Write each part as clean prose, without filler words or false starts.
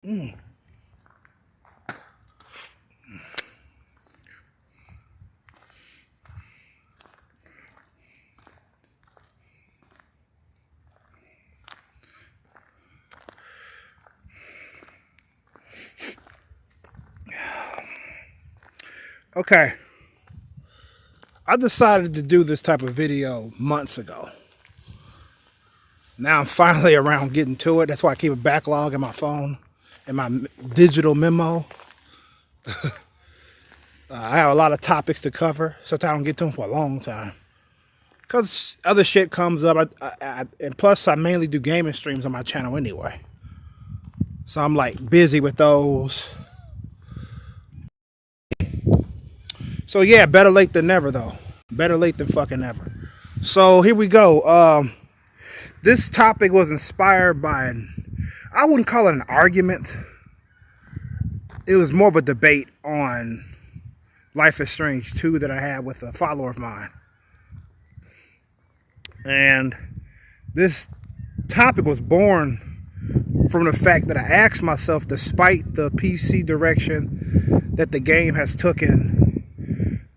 Mm. Okay, I decided to do this type of video months ago. Now I'm finally around getting to it. That's why I keep a backlog in my phone and my digital memo. I have a lot of topics to cover. Sometimes I don't get to them for a long time because other shit comes up. And plus, I mainly do gaming streams on my channel anyway, so I'm like busy with those. So yeah, better late than never though. Better late than fucking never. So here we go. This topic was inspired by I wouldn't call it an argument. It was more of a debate on Life is Strange 2 that I had with a follower of mine. And this topic was born from the fact that I asked myself, despite the PC direction that the game has taken,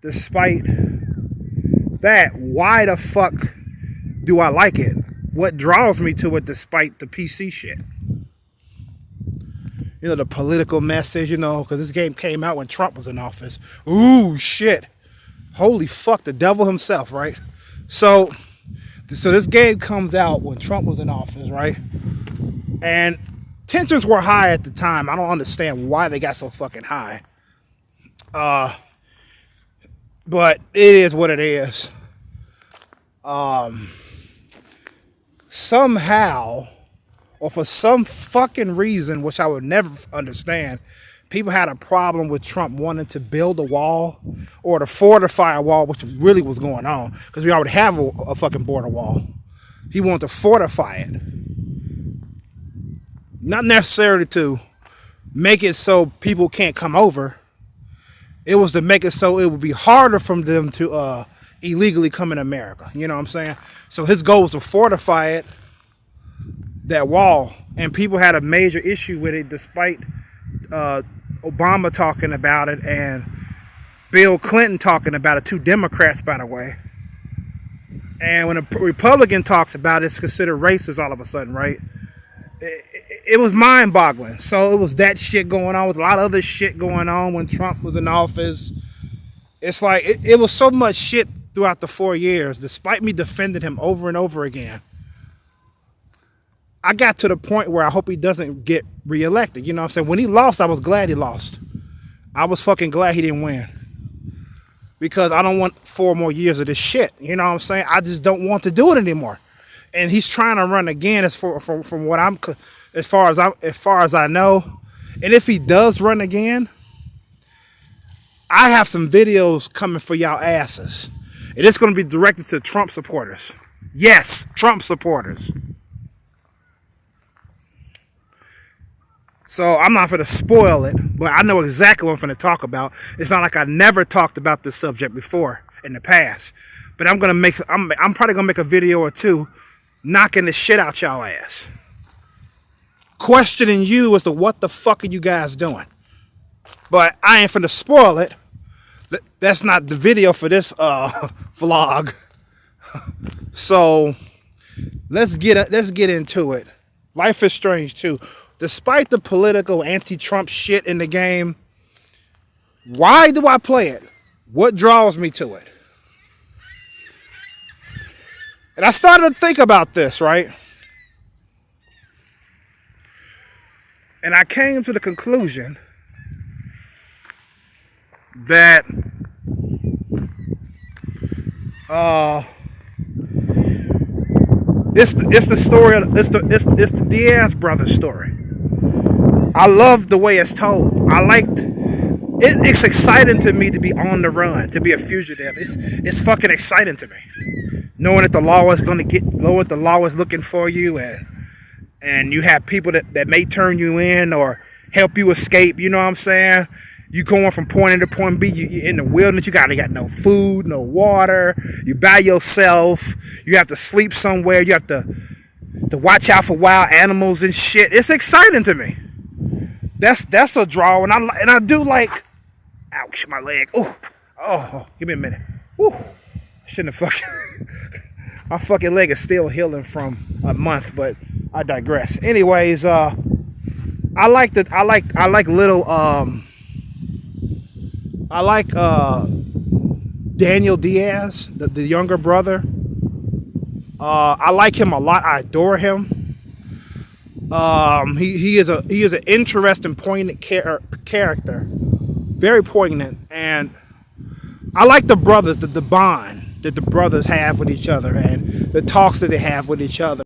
despite that, why the fuck do I like it? What draws me to it despite the PC shit? You know, the political message, because this game came out when Trump was in office. Ooh, shit. Holy fuck, the devil himself, right? So this game comes out when Trump was in office, right? And tensions were high at the time. I don't understand why they got so fucking high. But it is what it is. Somehow, or for some fucking reason, which I would never understand, people had a problem with Trump wanting to build a wall or to fortify a wall, which really was going on, because we already have a fucking border wall. He wanted to fortify it. Not necessarily to make it so people can't come over. It was to make it so it would be harder for them to illegally come in America. You know what I'm saying? So his goal was to fortify it, that wall. And people had a major issue with it, despite Obama talking about it and Bill Clinton talking about it. Two Democrats, by the way. And when a Republican talks about it, it's considered racist all of a sudden, right? It was mind-boggling. So it was that shit going on. There was a lot of other shit going on when Trump was in office. It's like, it was so much shit throughout the 4 years, despite me defending him over and over again. I got to the point where I hope he doesn't get reelected. You know what I'm saying? When he lost, I was glad he lost. I was fucking glad he didn't win. Because I don't want 4 more years of this shit. You know what I'm saying? I just don't want to do it anymore. And he's trying to run again, from what I'm, as far as I know. And if he does run again, I have some videos coming for y'all asses. And it's going to be directed to Trump supporters. Yes, Trump supporters. So I'm not going to spoil it, but I know exactly what I'm going to talk about. It's not like I never talked about this subject before in the past. But I'm probably going to make a video or two knocking the shit out y'all ass. Questioning you as to what the fuck are you guys doing. But I ain't finna spoil it. That's not the video for this vlog. So let's get into it. Life is Strange 2. Despite the political anti-Trump shit in the game, why do I play it? What draws me to it? And I started to think about this, right? And I came to the conclusion that it's the Diaz brothers story. I love the way it's told. It's exciting to me to be on the run, to be a fugitive. It's fucking exciting to me. Knowing that the law is looking for you, and you have people that may turn you in or help you escape. You know what I'm saying? You going from point A to point B. You're in the wilderness. You got no food, no water. You by yourself. You have to sleep somewhere. You have to watch out for wild animals and shit. It's exciting to me. that's a draw, and I do like. Ouch, my leg. Ooh, oh, give me a minute. Ooh, shouldn't have fucking. My fucking leg is still healing from a month, but I digress. Anyways, I like little I like Daniel Diaz, the younger brother. I like him a lot. I adore him. He is an interesting, poignant character, very poignant, and I like the brothers, the bond that the brothers have with each other, and the talks that they have with each other,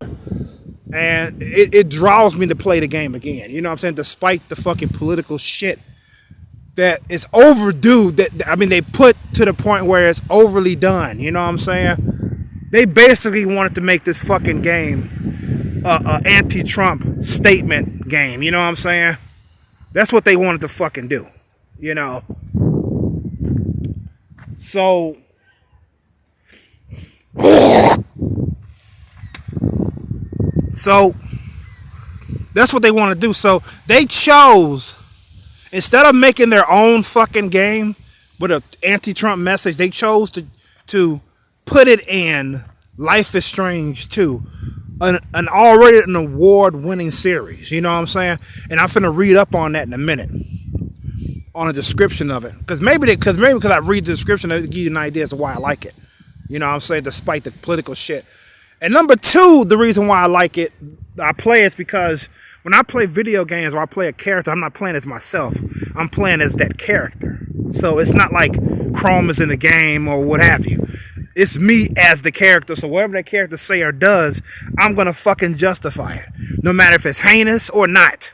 and it draws me to play the game again. You know what I'm saying? Despite the fucking political shit that is overdue, that I mean they put to the point where it's overly done. You know what I'm saying? They basically wanted to make this fucking game a anti-Trump statement game. You know what I'm saying? That's what they wanted to fucking do. You know. So that's what they want to do. So they chose, instead of making their own fucking game with an anti-Trump message, they chose to put it in Life is Strange 2, an already an award-winning series. You know what I'm saying? And I'm finna read up on that in a minute, on a description of it, because maybe because I read the description, it'll give you an idea as to why I like it. You know what I'm saying? Despite the political shit. And number two, the reason why I like it, I play is because when I play video games or I play a character, I'm not playing as myself. I'm playing as that character. So it's not like Chrome is in the game or what have you. It's me as the character. So whatever that character say or does, I'm going to fucking justify it. No matter if it's heinous or not.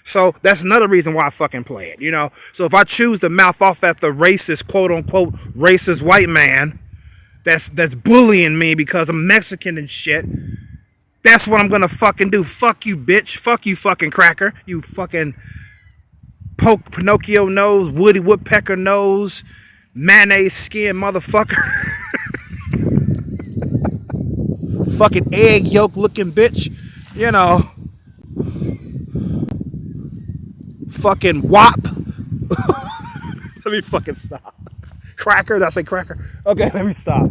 So that's another reason why I fucking play it, you know. So if I choose to mouth off at the racist, quote unquote, racist white man that's bullying me because I'm Mexican and shit, that's what I'm gonna fucking do. Fuck you, bitch. Fuck you, fucking cracker. You fucking poke Pinocchio nose, Woody Woodpecker nose, mayonnaise skin motherfucker. Fucking egg yolk looking bitch. You know. Fucking wop. Let me fucking stop. Cracker? Did I say cracker? Okay, let me stop.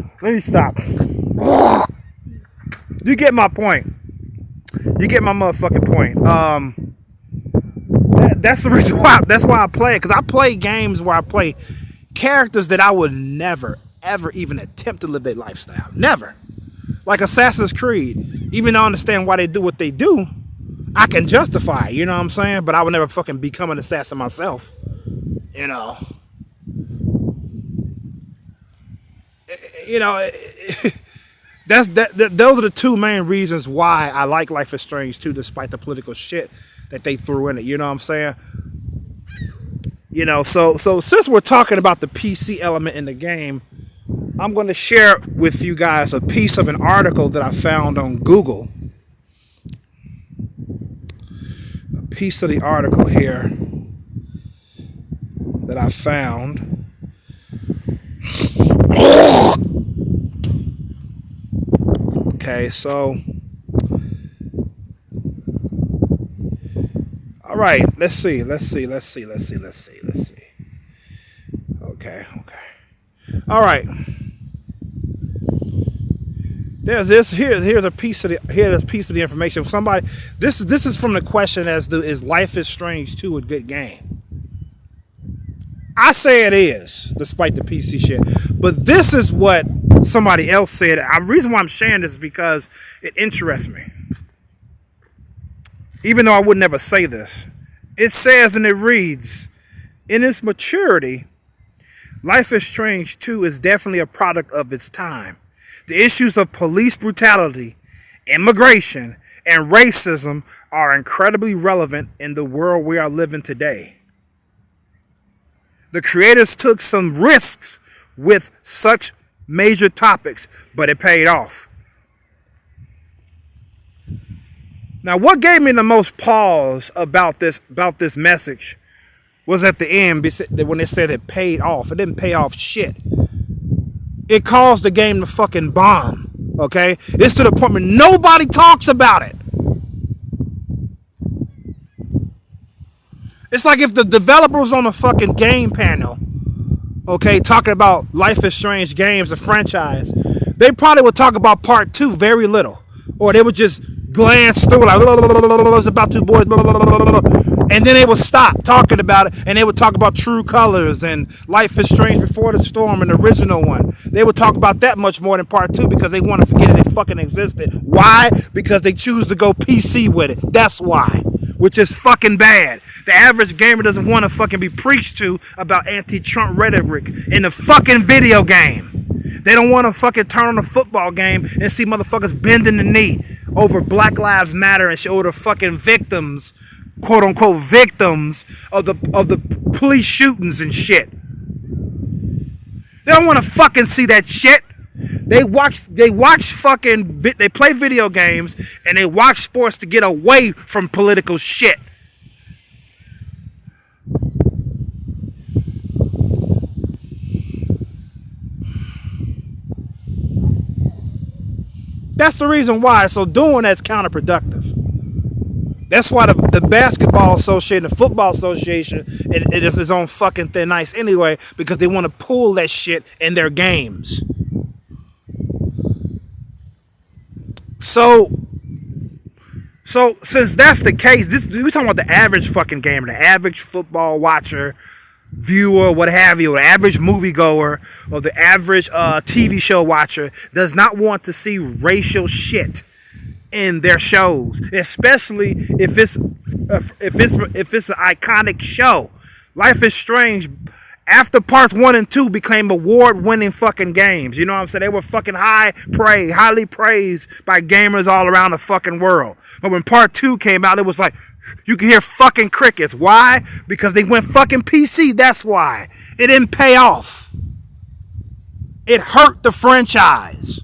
You get my point. You get my motherfucking point. That's the reason why. That's why I play it. Because I play games where I play characters that I would never, ever even attempt to live their lifestyle. Never. Like Assassin's Creed. Even though I understand why they do what they do, I can justify it, you know what I'm saying? But I would never fucking become an assassin myself. You know. You know, those are the two main reasons why I like Life is Strange 2, despite the political shit that they threw in it, you know what I'm saying? You know, so since we're talking about the PC element in the game, I'm going to share with you guys a piece of an article that I found on Google. A piece of the article here that I found. Okay, so all right, let's see. Okay. All right. There's here's a piece of the information. Somebody, this is from the question as to, is Life is Strange 2 a good game? I say it is, despite the PC shit. But this is what somebody else said. The reason why I'm sharing this is because it interests me. Even though I would never say this. It says and it reads, in its maturity, Life is Strange 2 is definitely a product of its time. The issues of police brutality, immigration, and racism are incredibly relevant in the world we are living today. The creators took some risks with such major topics, but it paid off. Now, what gave me the most pause about this message was at the end when they said it paid off. It didn't pay off shit. It caused the game to fucking bomb. Okay? It's to the point where nobody talks about it. It's like if the developer was on a fucking game panel, okay, talking about Life is Strange games, the franchise, they probably would talk about part 2 very little. Or they would just glance through like, it's about two boys, and then they would stop talking about it, and they would talk about True Colors and Life is Strange Before the Storm and the original one. They would talk about that much more than part 2 because they want to forget it fucking existed. Why? Because they choose to go PC with it. That's why. Which is fucking bad. The average gamer doesn't want to fucking be preached to about anti-Trump rhetoric in the fucking video game. They don't want to fucking turn on a football game and see motherfuckers bending the knee over Black Lives Matter and show the fucking victims, quote unquote victims of the police shootings and shit. They don't want to fucking see that shit. They play video games and they watch sports to get away from political shit. That's the reason why. So doing that's counterproductive. That's why the basketball association, the football association, it is its own fucking thin ice anyway, because they want to pull that shit in their games. So since that's the case, we're talking about the average fucking gamer, the average football watcher, viewer, what have you, the average moviegoer, or the average TV show watcher does not want to see racial shit in their shows, especially if it's an iconic show. Life is Strange, after parts 1 and 2 became award-winning fucking games. You know what I'm saying? They were fucking highly praised by gamers all around the fucking world. But when part 2 came out, it was like, you can hear fucking crickets. Why? Because they went fucking PC. That's why. It didn't pay off. It hurt the franchise.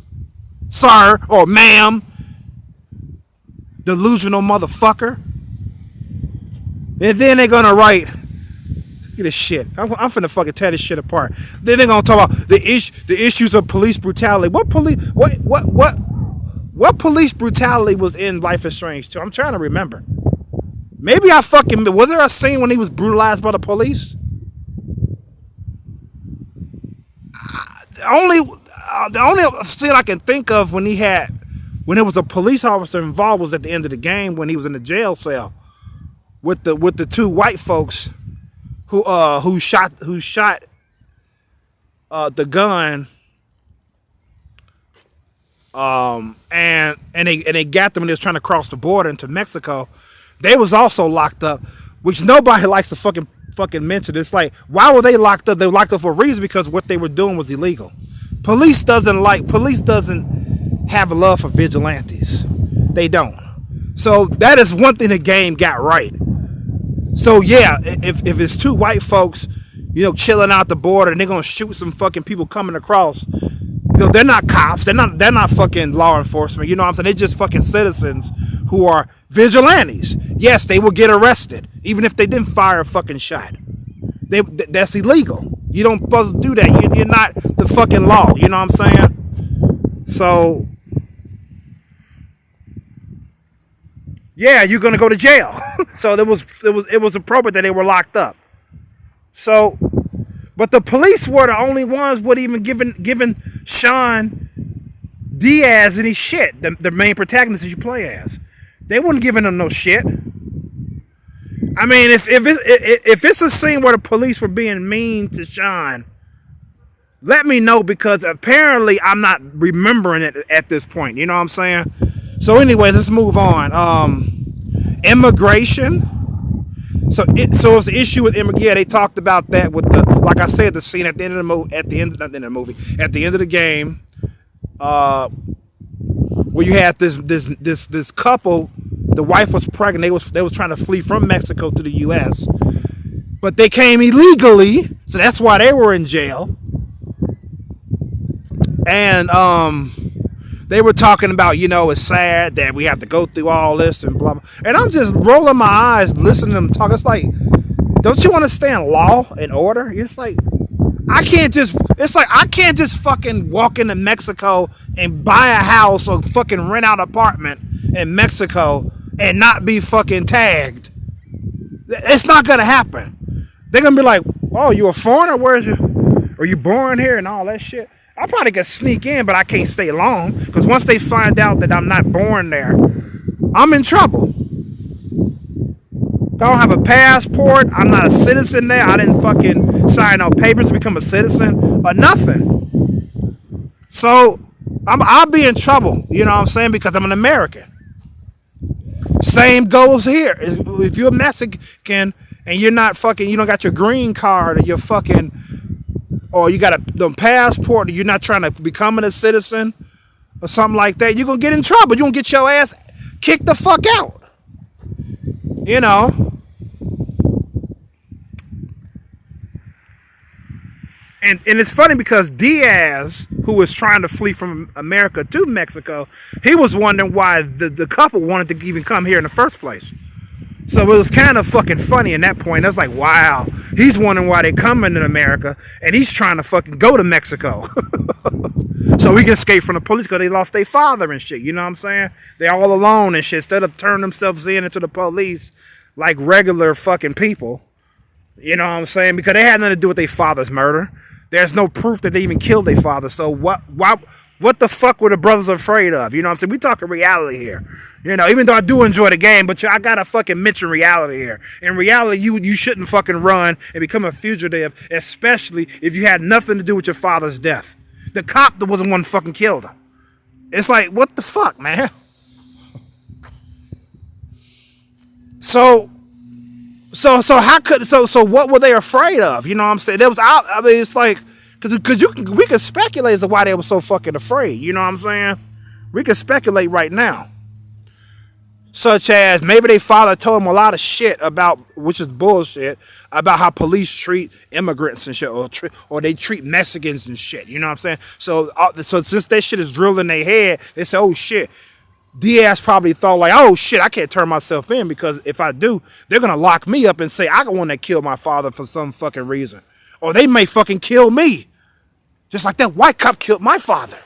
Sir or ma'am. Delusional motherfucker. And then they're gonna write, look at this shit. I'm finna fucking tear this shit apart. Then they're gonna talk about the issues of police brutality. What police brutality was in Life is Strange 2? I'm trying to remember. Maybe was there a scene when he was brutalized by the police? The only scene I can think of when there was a police officer involved was at the end of the game when he was in the jail cell with the two white folks who shot the gun, and they got them when they was trying to cross the border into Mexico. They was also locked up, which nobody likes to fucking mention. It's like, why were they locked up? They were locked up for a reason, because what they were doing was illegal. Police doesn't have a love for vigilantes. They don't. So that is one thing the game got right. So yeah, if it's two white folks, chilling out the border and they're gonna shoot some fucking people coming across, they're not cops. They're not fucking law enforcement. You know what I'm saying? They're just fucking citizens who are vigilantes. Yes, they will get arrested, even if they didn't fire a fucking shot. That's illegal. You don't supposed to do that. You're not the fucking law. You know what I'm saying? So, yeah, you're gonna go to jail. So it was appropriate that they were locked up. So, but the police were the only ones would even giving Sean Diaz any shit. The main protagonist that you play as, they wouldn't giving him no shit. I mean, if it's a scene where the police were being mean to Sean, let me know, because apparently I'm not remembering it at this point. You know what I'm saying? So anyways, let's move on. Immigration. So it's the issue with immigration. Yeah, they talked about that with like I said, the scene at the end of the game, where you had this couple. The wife was pregnant. They was trying to flee from Mexico to the U.S., but they came illegally, so that's why they were in jail. And they were talking about, it's sad that we have to go through all this and blah blah. And I'm just rolling my eyes listening to them talk. It's like, don't you understand law and order? It's like, I can't just fucking walk into Mexico and buy a house or fucking rent out an apartment in Mexico and not be fucking tagged. It's not gonna happen. They're gonna be like, "Oh, you a foreigner? Where's you? Are you born here and all that shit?" I probably could sneak in, but I can't stay long because once they find out that I'm not born there, I'm in trouble. I don't have a passport. I'm not a citizen there. I didn't fucking sign no papers to become a citizen or nothing. So I'll be in trouble. You know what I'm saying? Because I'm an American. Same goes here. If you're a Mexican and you're not fucking, you don't got your green card or your fucking, or you got the passport, or you're not trying to become a citizen or something like that, you're gonna get in trouble. You're gonna get your ass kicked the fuck out. You know. And it's funny because Diaz, who was trying to flee from America to Mexico, he was wondering why the couple wanted to even come here in the first place. So it was kind of fucking funny in that point. I was like, wow, he's wondering why they coming to America, and he's trying to fucking go to Mexico. So we can escape from the police because they lost their father and shit. You know what I'm saying? They're all alone and shit. Instead of turning themselves into the police like regular fucking people. You know what I'm saying? Because they had nothing to do with their father's murder. There's no proof that they even killed their father. So what the fuck were the brothers afraid of? You know what I'm saying? We talking reality here. You know, even though I do enjoy the game, but I gotta fucking mention reality here. In reality, you shouldn't fucking run and become a fugitive, especially if you had nothing to do with your father's death. The cop that wasn't one fucking killed him. It's like, what the fuck, man? So what were they afraid of? You know what I'm saying? There was out. I mean, it's like because we could speculate as to why they were so fucking afraid. You know what I'm saying? We can speculate right now, such as maybe their father told them a lot of shit about, which is bullshit, about how police treat immigrants and shit, or they treat Mexicans and shit. You know what I'm saying? So since that shit is drilled in their head, they say, oh shit. Diaz probably thought like, oh shit, I can't turn myself in because if I do, they're gonna lock me up and say I the one that killed my father for some fucking reason, or they may fucking kill me, just like that white cop killed my father.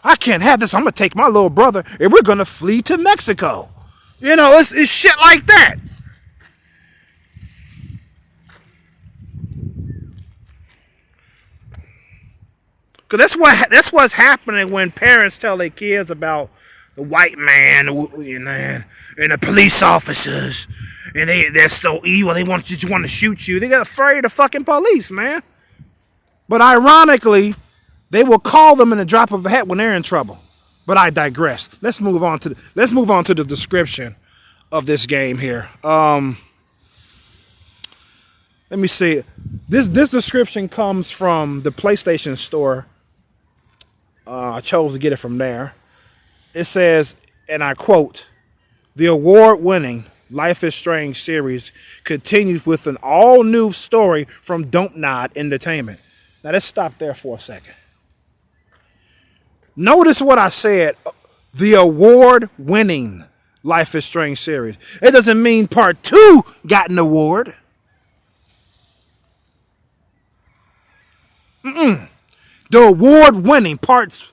I can't have this. I'm gonna take my little brother and we're gonna flee to Mexico. You know, it's shit like that. Cause that's what's happening when parents tell their kids about the white man, you know, and the police officers, and they're so evil. They just want to shoot you. They get afraid of fucking police, man. But ironically, they will call them in a drop of a hat when they're in trouble. But I digress. Let's move on to the description of this game here. Let me see. This description comes from the PlayStation Store. I chose to get it from there. It says, and I quote, "The award-winning Life is Strange series continues with an all-new story from DONTNOD Entertainment." Now let's stop there for a second. Notice what I said, the award-winning Life is Strange series. It doesn't mean part 2 got an award. The award-winning parts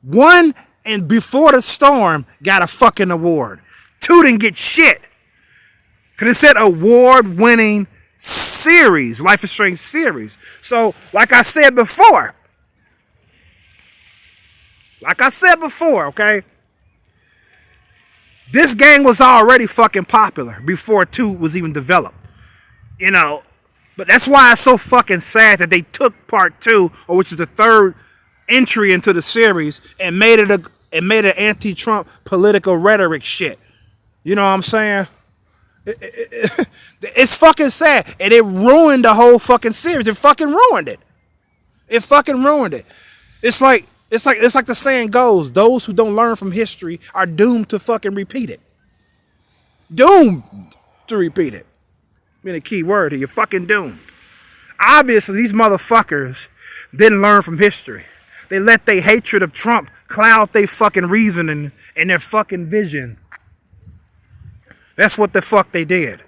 1 and Before the Storm got a fucking award. 2 didn't get shit. Because it said award-winning series, Life is Strange series. So, like I said before, okay? This game was already fucking popular before 2 was even developed. You know, but that's why it's so fucking sad that they took part 2, or which is the third entry into the series, and made it an anti-Trump political rhetoric shit. You know what I'm saying? It's fucking sad, and it ruined the whole fucking series. It fucking ruined it. It's like the saying goes: those who don't learn from history are doomed to fucking repeat it. Doomed to repeat it. Being a key word here. You're fucking doomed. Obviously, these motherfuckers didn't learn from history. They let their hatred of Trump cloud their fucking reasoning and their fucking vision. That's what the fuck they did.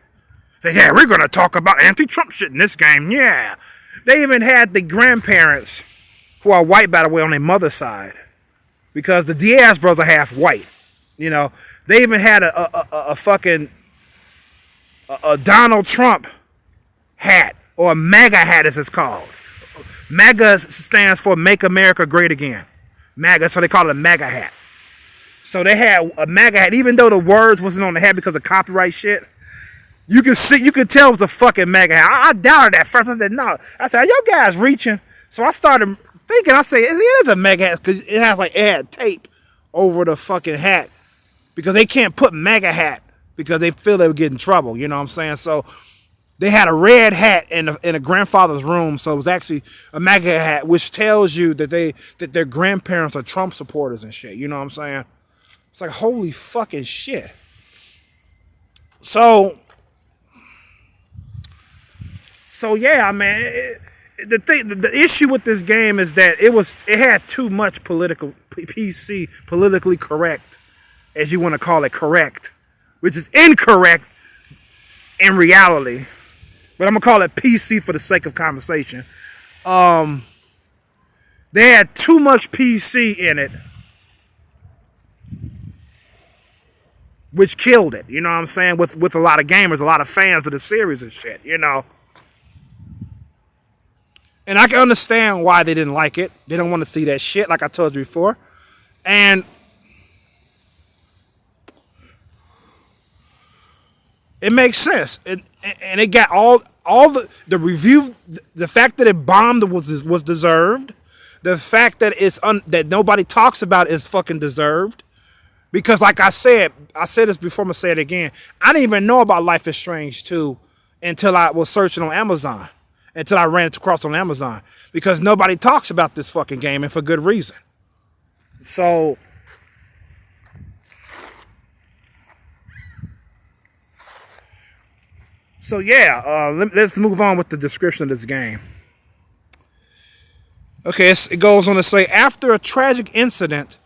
Say, yeah, we're gonna talk about anti-Trump shit in this game. Yeah. They even had the grandparents, who are white, by the way, on their mother's side, because the Diaz brothers are half white. You know, they even had a fucking a Donald Trump hat, or a MAGA hat as it's called. MAGA stands for Make America Great Again. MAGA, so they call it a MAGA hat. So they had a MAGA hat, even though the words wasn't on the hat because of copyright shit. You could tell it was a fucking MAGA hat. I doubted at first. I said, no. I said, are you guys reaching? So I started thinking, I said, it is a MAGA hat because it had tape over the fucking hat because they can't put MAGA hat because they feel they would get in trouble. You know what I'm saying? So they had a red hat in a grandfather's room, so it was actually a MAGA hat, which tells you that their grandparents are Trump supporters and shit. You know what I'm saying? It's like, holy fucking shit. So yeah, man. The issue with this game is that it had too much politically correct, as you want to call it, correct, which is incorrect in reality. But I'm gonna call it PC for the sake of conversation. They had too much PC in it, which killed it. You know what I'm saying? With a lot of gamers, a lot of fans of the series and shit. You know. And I can understand why they didn't like it. They don't want to see that shit, like I told you before. And it makes sense. And it got all the review. The fact that it bombed was deserved. The fact that that nobody talks about is fucking deserved. Because like I said this before, I'm going to say it again. I didn't even know about Life is Strange 2 until I was searching on Amazon. Until I ran it across on Amazon. Because nobody talks about this fucking game, and for good reason. So yeah, let's move on with the description of this game. Okay, it goes on to say, after a tragic incident,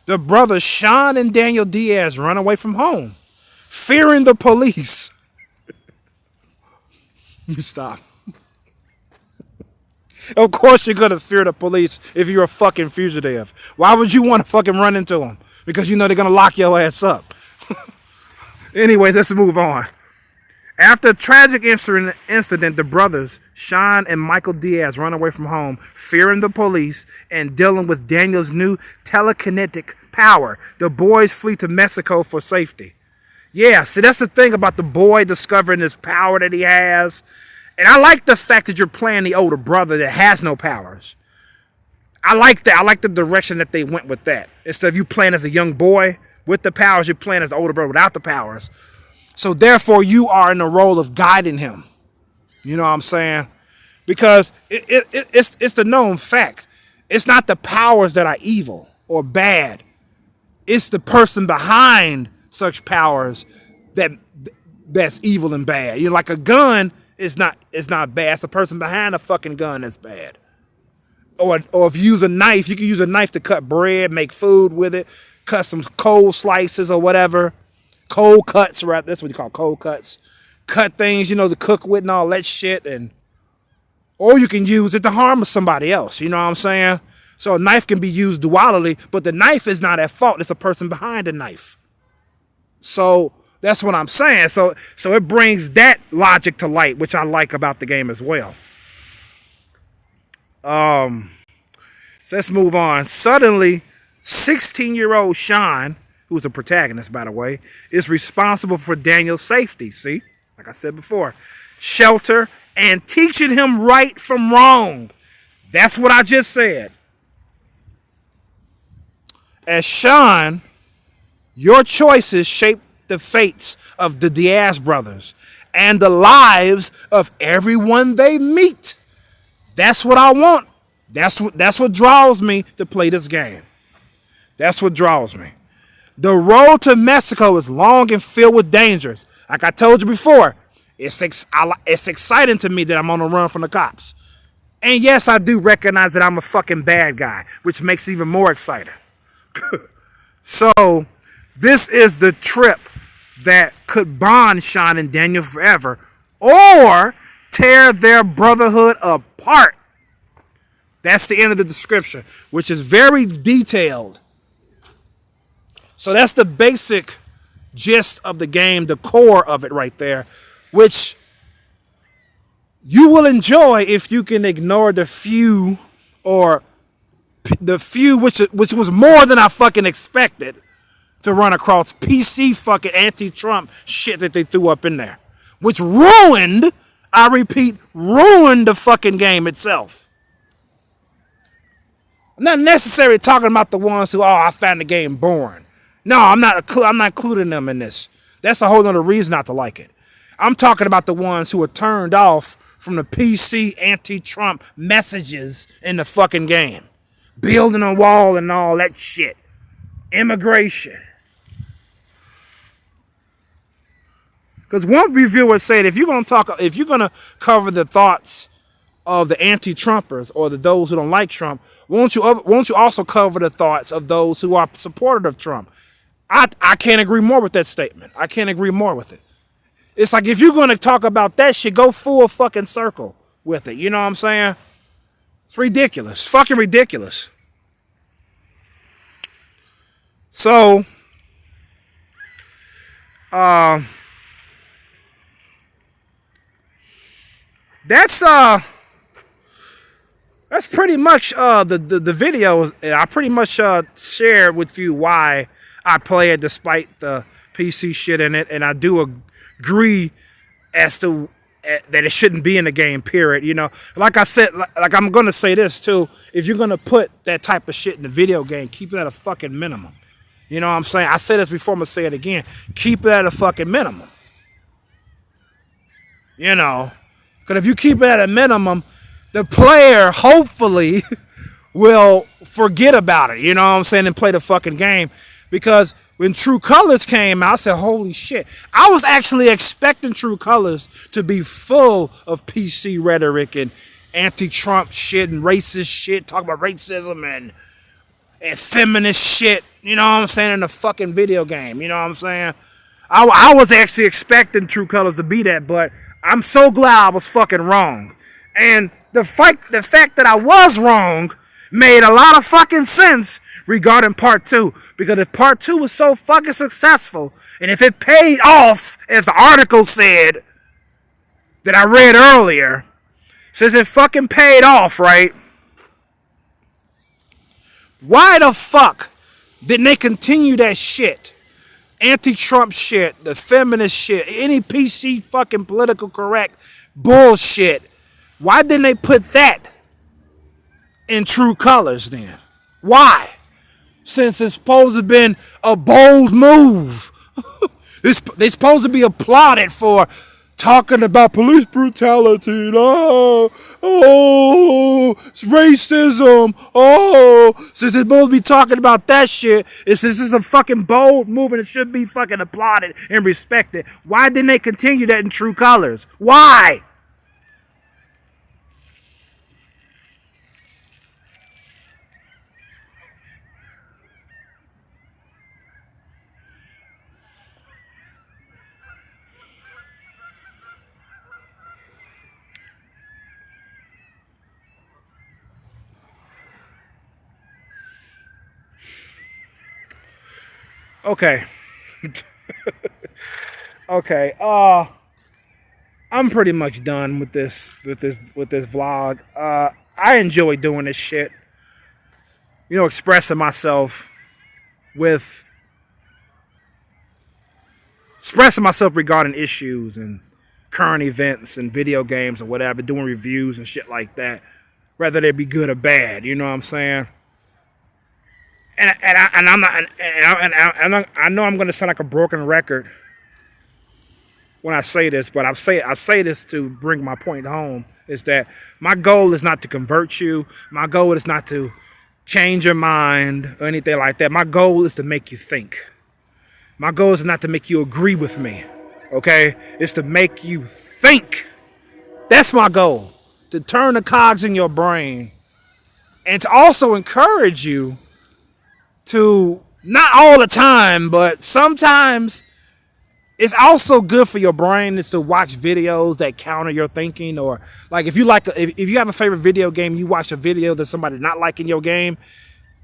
the brothers Sean and Daniel Diaz run away from home, fearing the police. You stop. Of course you're going to fear the police if you're a fucking fugitive. Why would you want to fucking run into them? Because you know they're going to lock your ass up. Anyway, let's move on. After a tragic incident, the brothers, Sean and Michael Diaz, run away from home, fearing the police and dealing with Daniel's new telekinetic power. The boys flee to Mexico for safety. Yeah, see, that's the thing about the boy discovering this power that he has. And I like the fact that you're playing the older brother that has no powers. I like that. I like the direction that they went with that. Instead of you playing as a young boy with the powers, you're playing as the older brother without the powers. So therefore, you are in the role of guiding him. You know what I'm saying? Because it's the known fact. It's not the powers that are evil or bad. It's the person behind such powers that's evil and bad. You know, like a gun. It's not bad. It's the person behind the fucking gun that's bad. Or if you use a knife, you can use a knife to cut bread, make food with it, cut some cold slices or whatever. Cold cuts, right? That's what you call cold cuts. Cut things, to cook with and all that shit. Or you can use it to harm somebody else. You know what I'm saying? So a knife can be used duality, but the knife is not at fault. It's the person behind the knife. So that's what I'm saying. So it brings that logic to light, which I like about the game as well. So let's move on. Suddenly, 16-year-old Sean, who's the protagonist, by the way, is responsible for Daniel's safety. See, like I said before, shelter and teaching him right from wrong. That's what I just said. As Sean, your choices shape the fates of the Diaz brothers and the lives of everyone they meet. That's what I want. That's what draws me to play this game. That's what draws me. The road to Mexico is long and filled with dangers. Like I told you before, it's exciting to me that I'm on the run from the cops. And yes, I do recognize that I'm a fucking bad guy, which makes it even more exciting. So, this is the trip that could bond Sean and Daniel forever or tear their brotherhood apart. That's the end of the description, which is very detailed. So that's the basic gist of the game, the core of it right there. which you will enjoy if you can ignore the few, or the few, which was more than I fucking expected to run across PC fucking anti-Trump shit that they threw up in there, which ruined, I repeat, ruined the fucking game itself. I'm not necessarily talking about the ones who, I found the game boring. No, I'm not including them in this. That's a whole other reason not to like it. I'm talking about the ones who are turned off from the PC anti-Trump messages in the fucking game. Building a wall and all that shit. Immigration. Because one reviewer said, if you're gonna cover the thoughts of the anti-Trumpers or those who don't like Trump, won't you also cover the thoughts of those who are supportive of Trump? I can't agree more with that statement. I can't agree more with it. It's like, if you're gonna talk about that shit, go full fucking circle with it. You know what I'm saying? It's ridiculous. Fucking ridiculous. So, that's pretty much the videos. I pretty much shared with you why I play it despite the PC shit in it, and I do agree as to that it shouldn't be in the game, period. You know, like I said, like I'm gonna say this too, if you're gonna put that type of shit in the video game, keep it at a fucking minimum. You know what I'm saying? I said this before, I'm gonna say it again. Keep it at a fucking minimum. You know, because if you keep it at a minimum, the player hopefully will forget about it, you know what I'm saying, and play the fucking game. Because when True Colors came out, I said, holy shit. I was actually expecting True Colors to be full of PC rhetoric and anti-Trump shit and racist shit, talk about racism and feminist shit, you know what I'm saying, in the fucking video game, you know what I'm saying? I was actually expecting True Colors to be that, but I'm so glad I was fucking wrong. And the fact that I was wrong made a lot of fucking sense regarding part 2. Because if part 2 was so fucking successful, and if it paid off, as the article said that I read earlier, says it fucking paid off, right? Why the fuck didn't they continue that shit? Anti-Trump shit, the feminist shit, any PC fucking political correct bullshit. Why didn't they put that in True Colors then? Why? Since it's supposed to have been a bold move. They're supposed to be applauded for talking about police brutality. It's racism. Since it's supposed to be talking about that shit, and since it's a fucking bold move and it should be fucking applauded and respected, why didn't they continue that in True Colors? Why? Okay. Okay. I'm pretty much done with this vlog. I enjoy doing this shit. You know, expressing myself regarding issues and current events and video games or whatever, doing reviews and shit like that, whether they be good or bad. You know what I'm saying? I know I'm going to sound like a broken record when I say this, but I say this to bring my point home, is that my goal is not to convert you. My goal is not to change your mind or anything like that. My goal is to make you think. My goal is not to make you agree with me, okay? It's to make you think. That's my goal, to turn the cogs in your brain and to also encourage you to, not all the time, but sometimes it's also good for your brain is to watch videos that counter your thinking. Or like if you have a favorite video game, you watch a video that somebody not liking your game,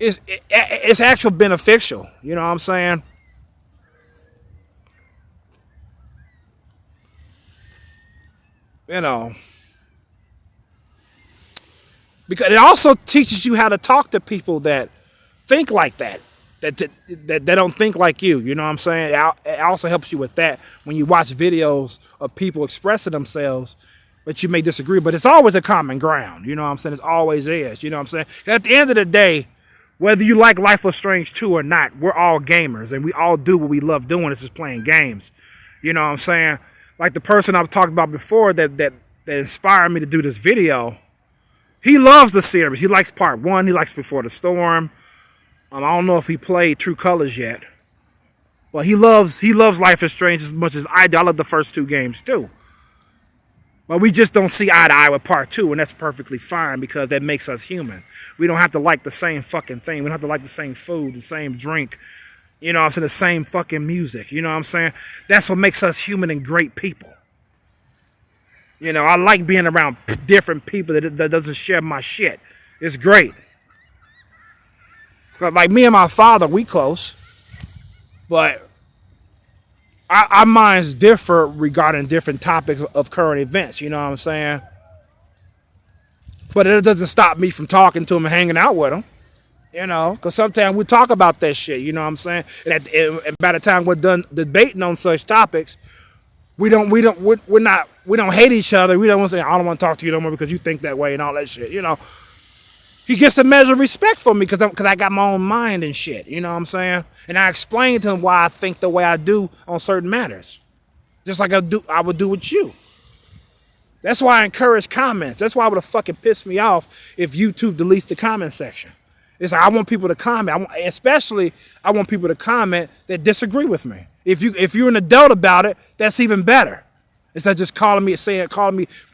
it's actually beneficial. You know what I'm saying? You know, because it also teaches you how to talk to people that think like that. That don't think like you. You know what I'm saying? It also helps you with that when you watch videos of people expressing themselves, but you may disagree. But it's always a common ground. You know what I'm saying? It's always is. You know what I'm saying? At the end of the day, whether you like Life was Strange 2 or not, we're all gamers and we all do what we love doing is just playing games. You know what I'm saying? Like the person I've talked about before that inspired me to do this video. He loves the series. He likes part 1. He likes Before the Storm. I don't know if he played True Colors yet, but he loves Life is Strange as much as I do. I love the first 2 games too. But we just don't see eye to eye with part 2, and that's perfectly fine because that makes us human. We don't have to like the same fucking thing. We don't have to like the same food, the same drink, you know what I'm saying, the same fucking music. You know what I'm saying? That's what makes us human and great people. You know, I like being around different people that doesn't share my shit. It's great. Like me and my father, we close, but our minds differ regarding different topics of current events. You know what I'm saying? But it doesn't stop me from talking to him and hanging out with him. You know, because sometimes we talk about that shit. You know what I'm saying? And by the time we're done debating on such topics, we don't hate each other. We don't want to say I don't want to talk to you no more because you think that way and all that shit. You know. He gets a measure of respect for me because I got my own mind and shit. You know what I'm saying? And I explain to him why I think the way I do on certain matters. Just like I would do with you. That's why I encourage comments. That's why it would have fucking pissed me off if YouTube deletes the comment section. It's like I want people to comment. I want people to comment that disagree with me. If you're an adult about it, that's even better. Instead of just calling me,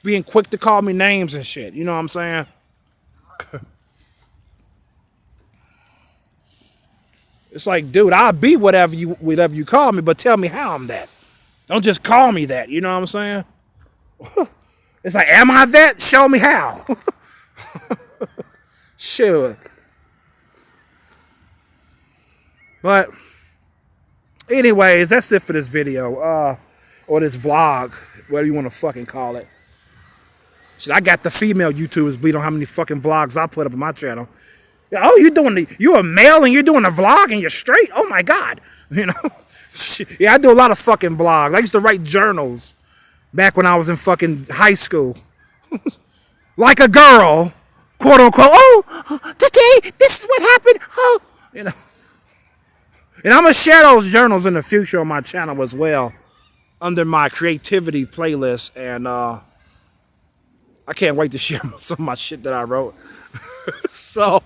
being quick to call me names and shit. You know what I'm saying? It's like, dude, I'll be whatever you call me, but tell me how I'm that. Don't just call me that. You know what I'm saying? It's like, am I that? Show me how. Sure. But anyways, that's it for this video. Or this vlog, whatever you want to fucking call it. Shit, I got the female YouTubers bleed on how many fucking vlogs I put up on my channel. Oh, you're a male and you're doing a vlog and you're straight? Oh my God. You know? Yeah, I do a lot of fucking vlogs. I used to write journals back when I was in fucking high school. Like a girl, quote unquote. Oh, today, this is what happened. Oh, you know. And I'm going to share those journals in the future on my channel as well. Under my creativity playlist. And I can't wait to share some of my shit that I wrote. So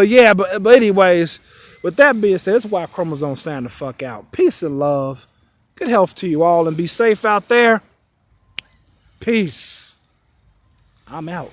yeah, but anyways, with that being said, that's why Chromosome sound the fuck out. Peace and love. Good health to you all and be safe out there. Peace. I'm out.